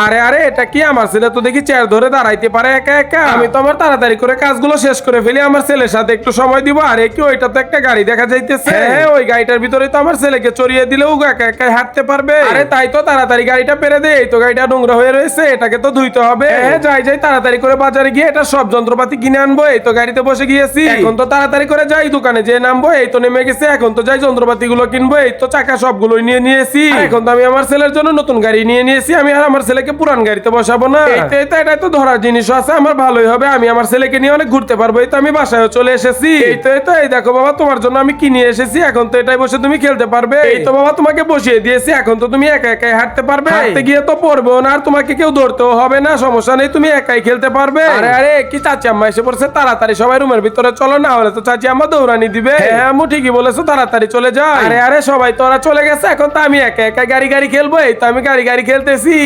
আরে আরে এটা কি, আমার ছেলে তো দেখি চেয়ার ধরে দাঁড়াইতে পারে একা একা। আমি তো আমার তাড়াতাড়ি করে কাজগুলো শেষ করে ফেলি, আমার ছেলের সাথে একটু সময় দিব। আরে কি, ওইটা তো একটা গাড়ি দেখা যাইতেছে। হ্যাঁ, ওই গাড়িটার ভিতরে তো আমার ছেলেকে চড়িয়ে দিলেও একা একা হাঁটতে পারবে। আরে তাই তো তাড়াতাড়ি গাড়িটা পেরে দে, এই তো গাড়িটা নোংরা হয়ে রয়েছে, এটাকে তো ধুইতে হবে। হ্যাঁ যাই যাই, তাড়াতাড়ি করে বাজারে গিয়ে এটা সব যন্ত্রপাতি কিনে আনবো। এই তো গাড়িতে বসে গিয়েছি, এখন তো তাড়াতাড়ি করে যাই দোকানে যে নামবো। এই তো নেমে গেছে, এখন তো যাই যন্ত্রপাতি গুলো কিনবো। এই তো চাকা সবগুলো নিয়ে নিয়েছি। এখন তো আমি আমার ছেলের জন্য নতুন গাড়ি নিয়ে নিয়েছি, আমি আর আমার ছেলেকে পুরান গাড়িতে বসাবো না। এটা তো ধরার জিনিস আছে, আমার ভালোই হবে, আমি আমার ছেলেকে নিয়ে অনেক ঘুরতে পারবো। এই তো আমি বাসায় চলে এসেছি। এই দেখো বাবা, তোমার জন্য আমি কি নিয়ে এসেছি, এখন তো এটাই বসে তুমি খেলতে পারবে। এই তো বাবা তোমাকে বসিয়ে দিয়েছি, এখন তো তুমি একা একাই হাঁটতে পারবে, হাঁটতে গিয়ে তো পড়বো না, আর তোমাকে কেউ ধরতেও হবে না, সমস্যা নেই, তুমি একাই খেলতে পারবে। আরে আরে কি, চাচি আম্মা এসে পড়ছে, তাড়াতাড়ি সবাই রুমের ভিতরে চলো, না হলে তো চাচি আম্মা দৌড়ানি দিবে। হ্যাঁ আম্মু ঠিকই বলেছো, তাড়াতাড়ি চলে যাও। আরে আরে সবাই তো ওরা চলে গেছে, এখন তো আমি একা একা গাড়ি খেলবো। এই তো আমি গাড়ি খেলতেছি।